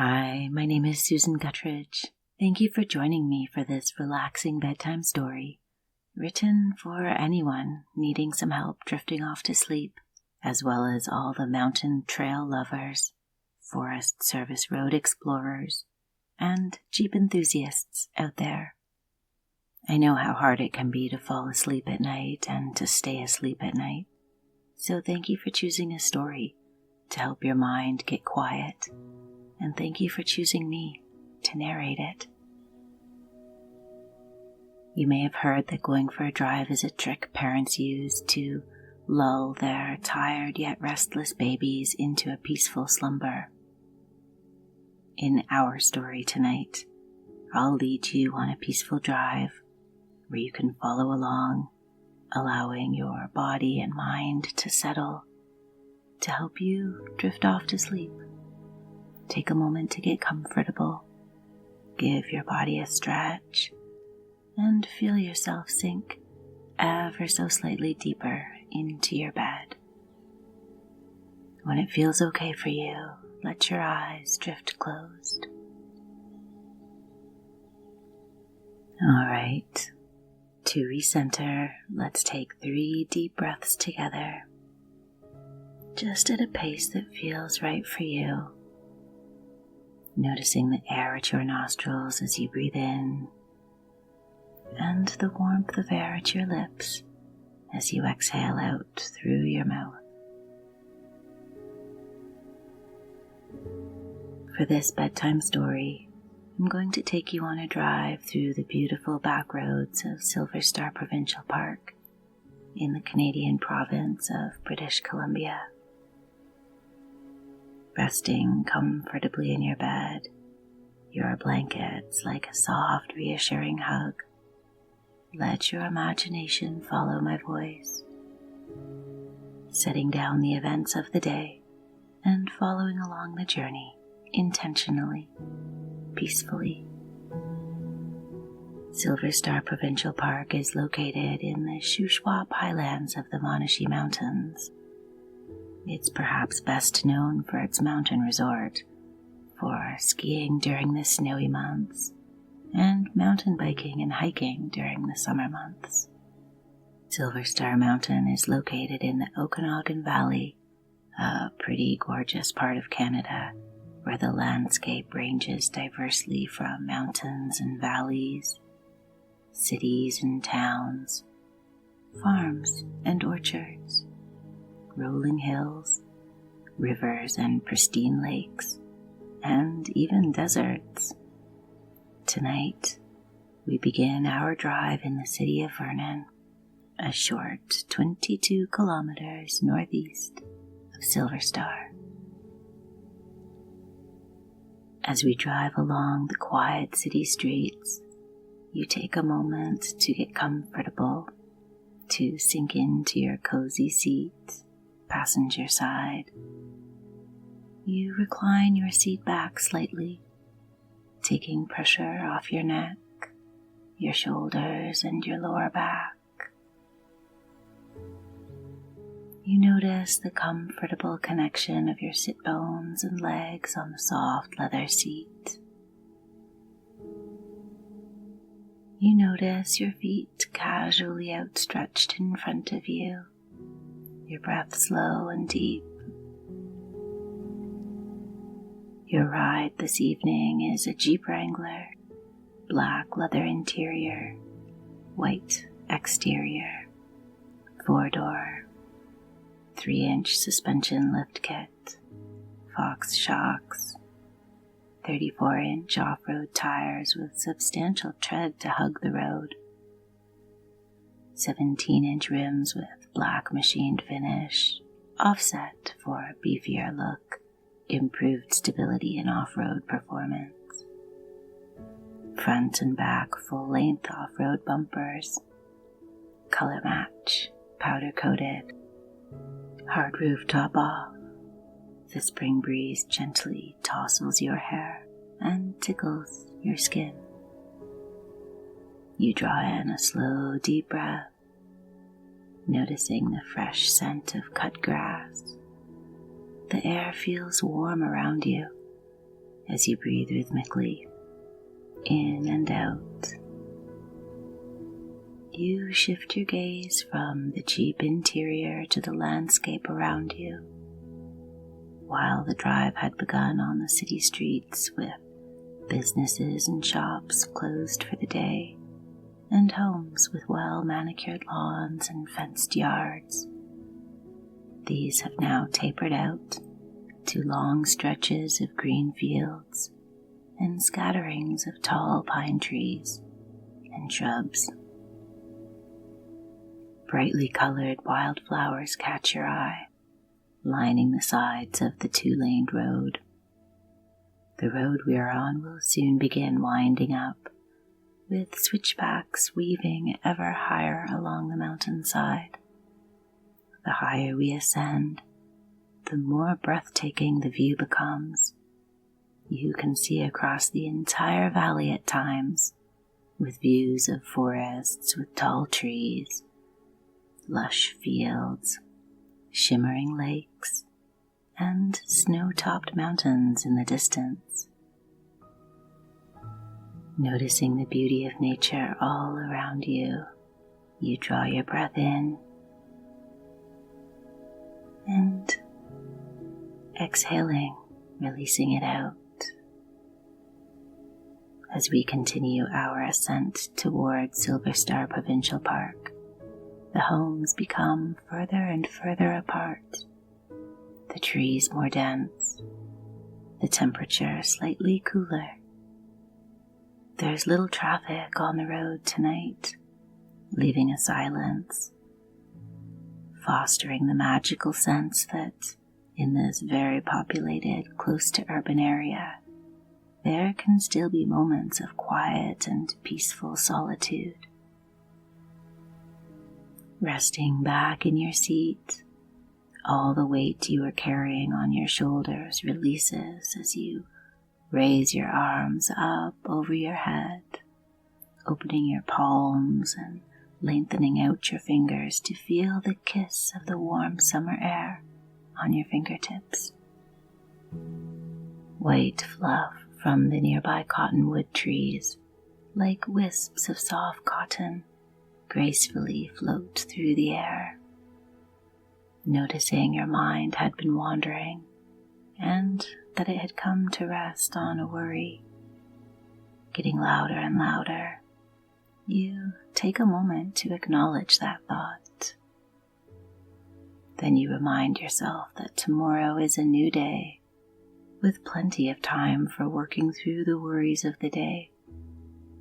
Hi, my name is Susan Guttridge. Thank you for joining me for this relaxing bedtime story, written for anyone needing some help drifting off to sleep, as well as all the mountain trail lovers, Forest Service road explorers, and Jeep enthusiasts out there. I know how hard it can be to fall asleep at night and to stay asleep at night, so thank you for choosing a story to help your mind get quiet. And thank you for choosing me to narrate it. You may have heard that going for a drive is a trick parents use to lull their tired yet restless babies into a peaceful slumber. In our story tonight, I'll lead you on a peaceful drive where you can follow along, allowing your body and mind to settle to help you drift off to sleep. Take a moment to get comfortable, give your body a stretch, and feel yourself sink ever so slightly deeper into your bed. When it feels okay for you, let your eyes drift closed. All right, to recenter, let's take 3 deep breaths together, just at a pace that feels right for you. Noticing the air at your nostrils as you breathe in, and the warmth of air at your lips as you exhale out through your mouth. For this bedtime story, I'm going to take you on a drive through the beautiful back roads of Silver Star Provincial Park in the Canadian province of British Columbia. Resting comfortably in your bed, your blankets like a soft, reassuring hug. Let your imagination follow my voice, setting down the events of the day and following along the journey intentionally, peacefully. Silver Star Provincial Park is located in the Shuswap Highlands of the Monashee Mountains. It's perhaps best known for its mountain resort, for skiing during the snowy months, and mountain biking and hiking during the summer months. Silver Star Mountain is located in the Okanagan Valley, a pretty gorgeous part of Canada, where the landscape ranges diversely from mountains and valleys, cities and towns, farms and orchards, rolling hills, rivers and pristine lakes, and even deserts. Tonight, we begin our drive in the city of Vernon, a short 22 kilometers northeast of Silver Star. As we drive along the quiet city streets, you take a moment to get comfortable, to sink into your cozy seat, passenger side. You recline your seat back slightly, taking pressure off your neck, your shoulders, and your lower back. You notice the comfortable connection of your sit bones and legs on the soft leather seat. You notice your feet casually outstretched in front of you, your breath slow and deep. Your ride this evening is a Jeep Wrangler, black leather interior, white exterior, 4-door, 3-inch suspension lift kit, Fox shocks, 34-inch off-road tires with substantial tread to hug the road, 17-inch rims with black machined finish, offset for a beefier look, improved stability and off-road performance. Front and back full-length off-road bumpers, color match, powder-coated, hard roof top off. The spring breeze gently tousles your hair and tickles your skin. You draw in a slow, deep breath, noticing the fresh scent of cut grass. The air feels warm around you, as you breathe rhythmically, in and out. You shift your gaze from the Jeep interior to the landscape around you. While the drive had begun on the city streets with businesses and shops closed for the day, and homes with well-manicured lawns and fenced yards, these have now tapered out to long stretches of green fields and scatterings of tall pine trees and shrubs. Brightly colored wildflowers catch your eye, lining the sides of the two-laned road. The road we are on will soon begin winding up, with switchbacks weaving ever higher along the mountainside. The higher we ascend, the more breathtaking the view becomes. You can see across the entire valley at times, with views of forests with tall trees, lush fields, shimmering lakes, and snow-topped mountains in the distance. Noticing the beauty of nature all around you, you draw your breath in and exhaling, releasing it out. As we continue our ascent toward Silver Star Provincial Park, the homes become further and further apart, the trees more dense, the temperature slightly cooler. There's little traffic on the road tonight, leaving a silence, fostering the magical sense that in this very populated, close to urban area, there can still be moments of quiet and peaceful solitude. Resting back in your seat, all the weight you are carrying on your shoulders releases as you raise your arms up over your head, opening your palms and lengthening out your fingers to feel the kiss of the warm summer air on your fingertips. White fluff from the nearby cottonwood trees, like wisps of soft cotton, gracefully float through the air. Noticing your mind had been wandering and that it had come to rest on a worry, getting louder and louder, you take a moment to acknowledge that thought. Then you remind yourself that tomorrow is a new day, with plenty of time for working through the worries of the day.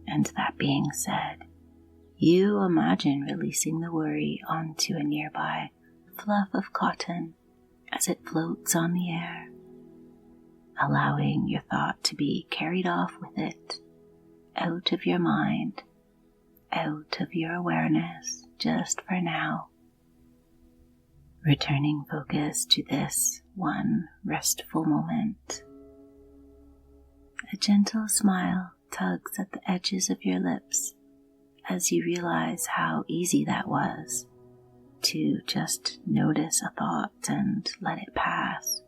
And that being said, you imagine releasing the worry onto a nearby fluff of cotton as it floats on the air, allowing your thought to be carried off with it, out of your mind, out of your awareness, just for now. Returning focus to this one restful moment. A gentle smile tugs at the edges of your lips as you realize how easy that was to just notice a thought and let it pass,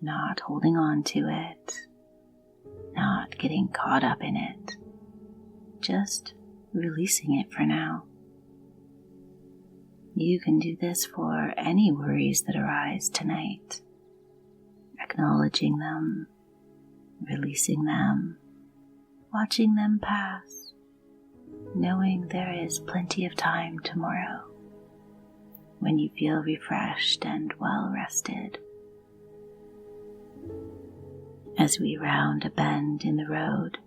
not holding on to it, not getting caught up in it, just releasing it for now. You can do this for any worries that arise tonight, acknowledging them, releasing them, watching them pass, knowing there is plenty of time tomorrow when you feel refreshed and well rested. As we round a bend in the road,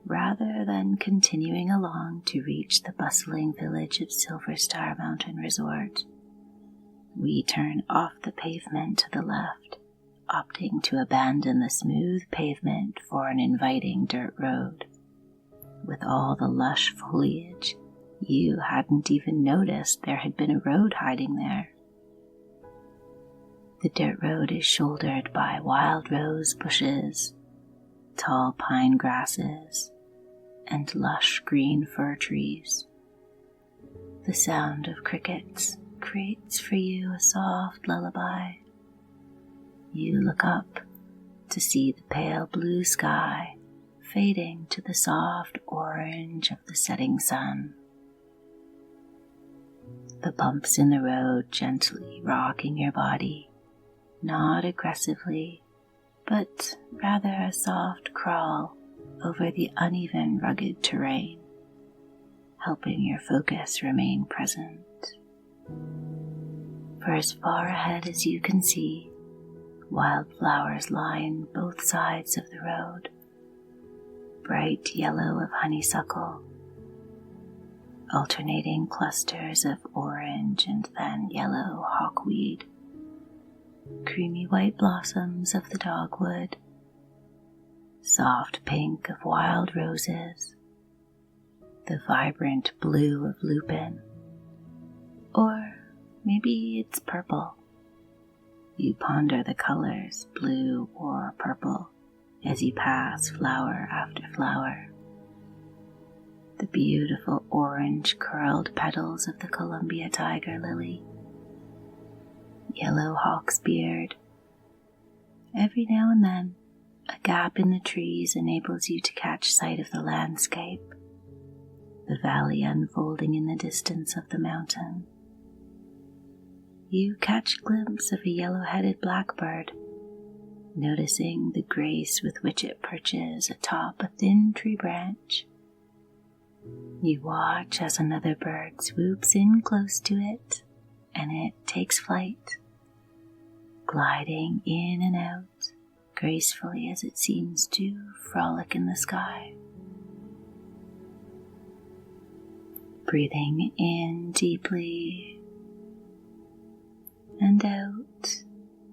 rather than continuing along to reach the bustling village of Silver Star Mountain Resort, we turn off the pavement to the left, opting to abandon the smooth pavement for an inviting dirt road. With all the lush foliage, you hadn't even noticed there had been a road hiding there. The dirt road is shouldered by wild rose bushes, tall pine grasses, and lush green fir trees. The sound of crickets creates for you a soft lullaby. You look up, to see the pale blue sky fading to the soft orange of the setting sun. The bumps in the road gently rocking your body, not aggressively, but rather a soft crawl over the uneven, rugged terrain, helping your focus remain present. For as far ahead as you can see, wildflowers line both sides of the road, bright yellow of honeysuckle, alternating clusters of orange and then yellow hawkweed, creamy white blossoms of the dogwood, soft pink of wild roses, the vibrant blue of lupin, or maybe it's purple. You ponder the colors, blue or purple, as you pass flower after flower. The beautiful orange curled petals of the Columbia tiger lily, yellow hawksbeard. Every now and then, a gap in the trees enables you to catch sight of the landscape, the valley unfolding in the distance of the mountain. You catch a glimpse of a yellow-headed blackbird, noticing the grace with which it perches atop a thin tree branch. You watch as another bird swoops in close to it, and it takes flight, gliding in and out, gracefully as it seems to frolic in the sky. Breathing in deeply and out,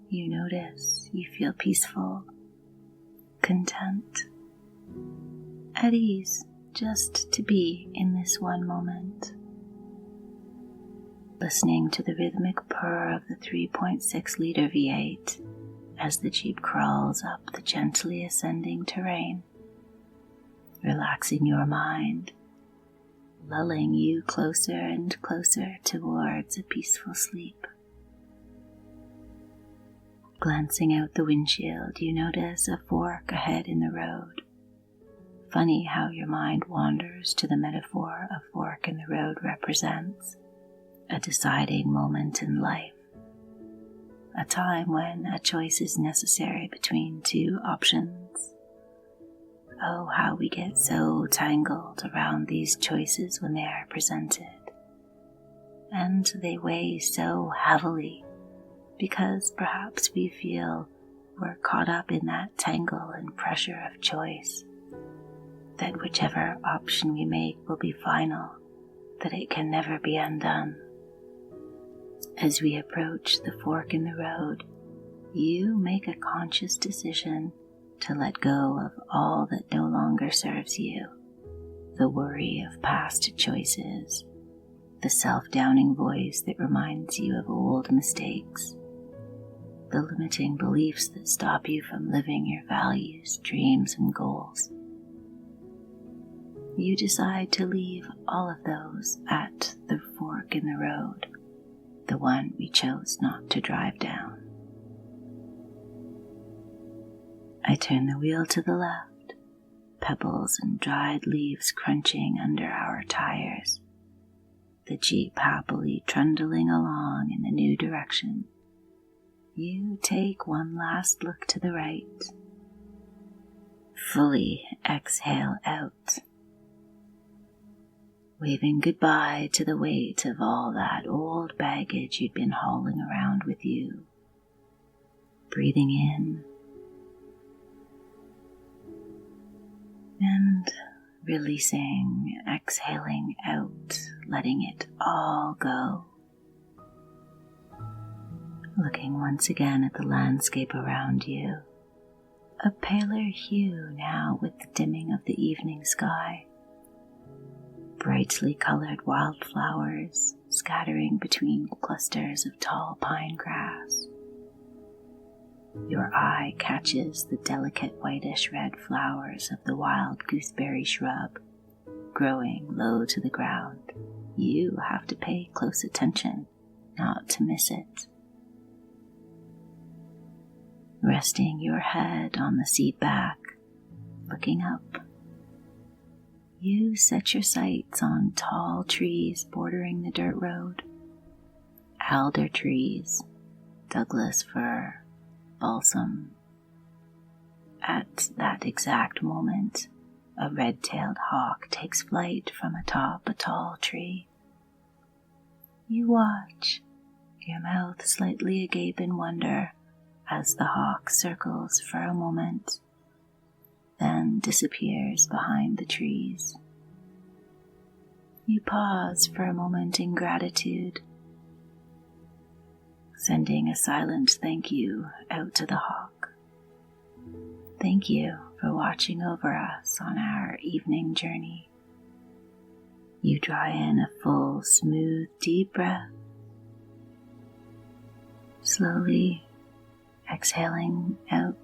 you notice you feel peaceful, content, at ease just to be in this one moment. Listening to the rhythmic purr of the 3.6-liter V8 as the Jeep crawls up the gently ascending terrain, relaxing your mind, lulling you closer and closer towards a peaceful sleep. Glancing out the windshield, you notice a fork ahead in the road. Funny how your mind wanders to the metaphor a fork in the road represents a deciding moment in life, a time when a choice is necessary between two options. Oh, how we get so tangled around these choices when they are presented, and they weigh so heavily because perhaps we feel we're caught up in that tangle and pressure of choice, that whichever option we make will be final, that it can never be undone. As we approach the fork in the road, you make a conscious decision to let go of all that no longer serves you, the worry of past choices, the self-downing voice that reminds you of old mistakes, the limiting beliefs that stop you from living your values, dreams, and goals. You decide to leave all of those at the fork in the road, the one we chose not to drive down. I turn the wheel to the left, pebbles and dried leaves crunching under our tires, the Jeep happily trundling along in the new direction. You take one last look to the right, fully exhale out, waving goodbye to the weight of all that old baggage you'd been hauling around with you. Breathing in and releasing, exhaling out, letting it all go. Looking once again at the landscape around you, a paler hue now with the dimming of the evening sky. Brightly colored wildflowers scattering between clusters of tall pine grass. Your eye catches the delicate whitish red flowers of the wild gooseberry shrub growing low to the ground. You have to pay close attention not to miss it. resting your head on the seat back, looking up. You set your sights on tall trees bordering the dirt road. Alder trees, Douglas fir, balsam. At that exact moment, a red-tailed hawk takes flight from atop a tall tree. You watch, your mouth slightly agape in wonder as the hawk circles for a moment, then disappears behind the trees. You pause for a moment in gratitude, sending a silent thank you out to the hawk. Thank you for watching over us on our evening journey. You draw in a full, smooth, deep breath, slowly exhaling out.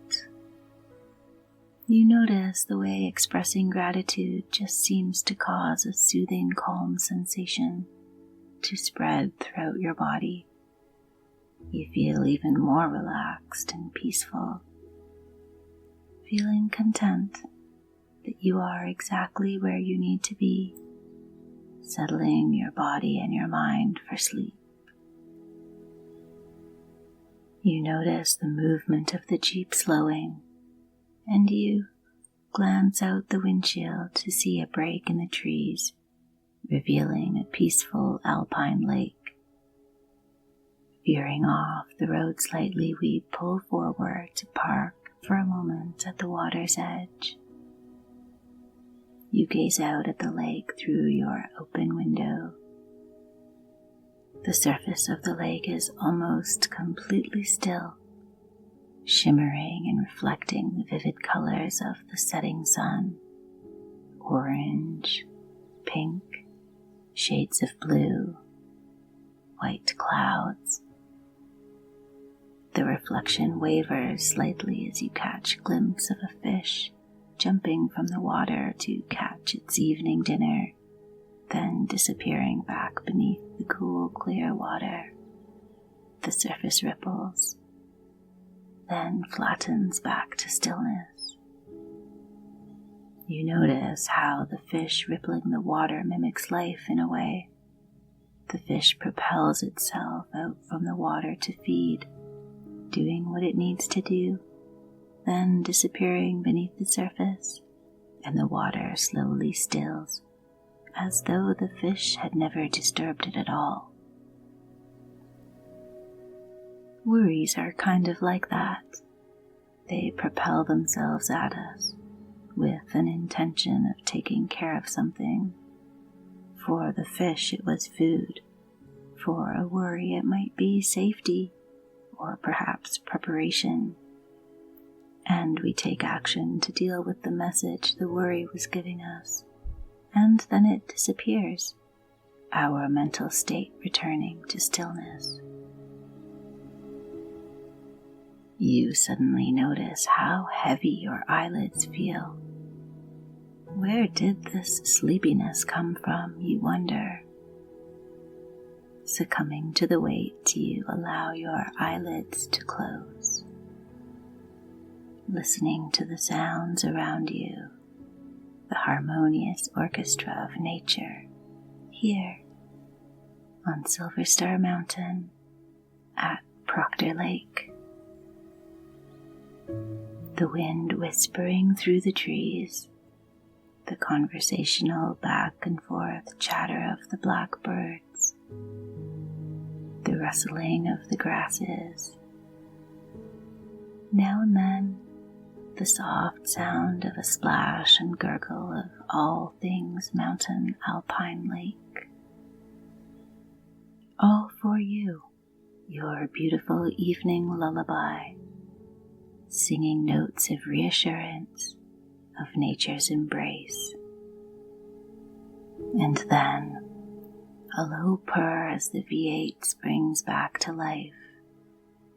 You notice the way expressing gratitude just seems to cause a soothing, calm sensation to spread throughout your body. You feel even more relaxed and peaceful, feeling content that you are exactly where you need to be, settling your body and your mind for sleep. You notice the movement of the Jeep slowing, and you glance out the windshield to see a break in the trees, revealing a peaceful alpine lake. Veering off the road slightly, we pull forward to park for a moment at the water's edge. You gaze out at the lake through your open window. The surface of the lake is almost completely still, shimmering and reflecting the vivid colors of the setting sun. Orange, pink, shades of blue, white clouds. The reflection wavers slightly as you catch a glimpse of a fish jumping from the water to catch its evening dinner, then disappearing back beneath the cool, clear water. The surface ripples, then flattens back to stillness. You notice how the fish rippling the water mimics life in a way. The fish propels itself out from the water to feed, doing what it needs to do, then disappearing beneath the surface, and the water slowly stills, as though the fish had never disturbed it at all. Worries are kind of like that. They propel themselves at us with an intention of taking care of something. For the fish, it was food. For a worry, it might be safety, or perhaps preparation. And we take action to deal with the message the worry was giving us, and then it disappears, our mental state returning to stillness. You suddenly notice how heavy your eyelids feel. Where did this sleepiness come from, you wonder? Succumbing to the weight, you allow your eyelids to close, listening to the sounds around you, the harmonious orchestra of nature, here on Silver Star Mountain at Proctor Lake. The wind whispering through the trees, the conversational back and forth chatter of the blackbirds, the rustling of the grasses. Now and then, the soft sound of a splash and gurgle of all things mountain alpine lake. All for you, your beautiful evening lullaby, singing notes of reassurance, of nature's embrace. And then, a low purr as the V8 springs back to life,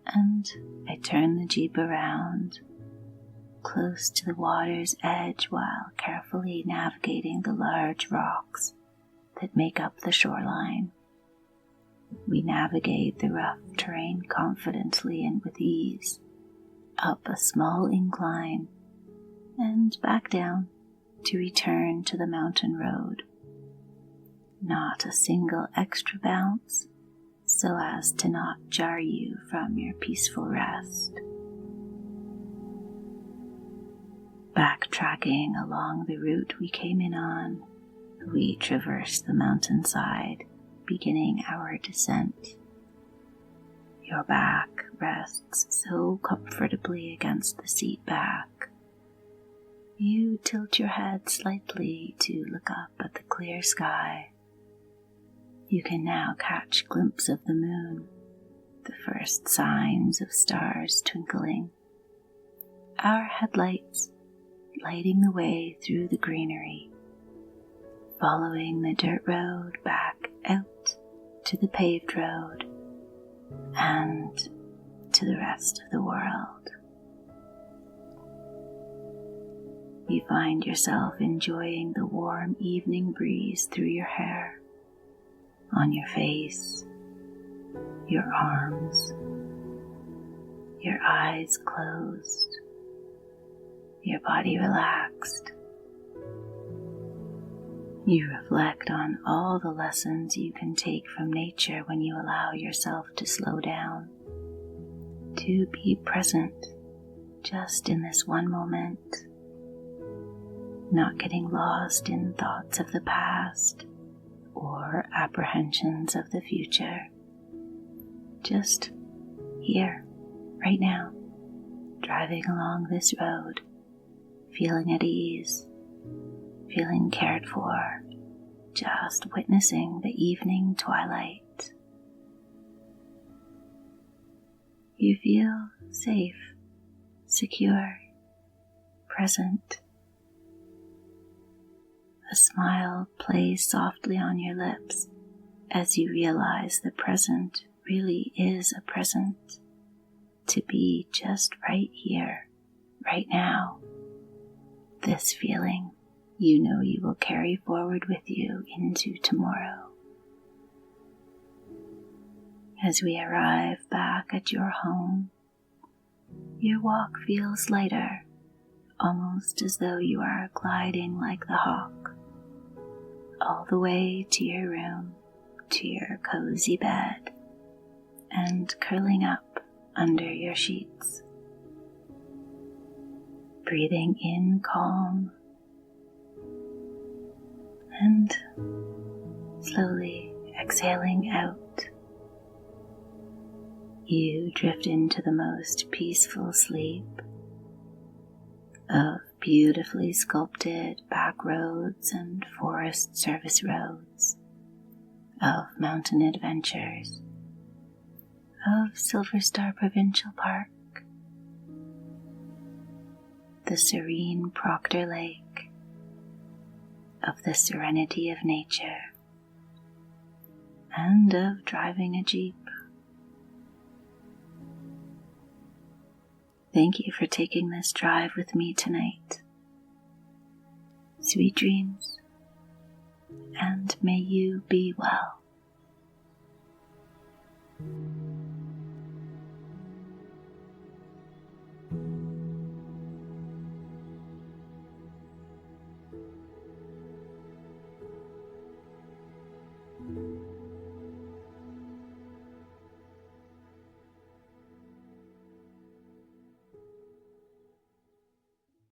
and I turn the Jeep around, close to the water's edge while carefully navigating the large rocks that make up the shoreline. We navigate the rough terrain confidently and with ease, up a small incline, and back down to return to the mountain road. Not a single extra bounce, so as to not jar you from your peaceful rest. Backtracking along the route we came in on, we traversed the mountainside, beginning our descent. Your back rests so comfortably against the seat back. You tilt your head slightly to look up at the clear sky. You can now catch a glimpse of the moon, the first signs of stars twinkling. Our headlights lighting the way through the greenery, following the dirt road back out to the paved road and to the rest of the world. You find yourself enjoying the warm evening breeze through your hair, on your face, your arms, your eyes closed, your body relaxed. You reflect on all the lessons you can take from nature when you allow yourself to slow down, to be present just in this one moment, not getting lost in thoughts of the past or apprehensions of the future. Just here, right now, driving along this road, feeling at ease, feeling cared for, just witnessing the evening twilight. You feel safe, secure, present. A smile plays softly on your lips as you realize the present really is a present, to be just right here, right now. This feeling you know you will carry forward with you into tomorrow. As we arrive back at your home, your walk feels lighter, almost as though you are gliding like the hawk, all the way to your room, to your cozy bed, and curling up under your sheets. Breathing in calm, and slowly exhaling out. You drift into the most peaceful sleep of beautifully sculpted back roads and forest service roads, of mountain adventures, of Silver Star Provincial Park, the serene Proctor Lake, of the serenity of nature, and of driving a Jeep. Thank you for taking this drive with me tonight. Sweet dreams, and may you be well.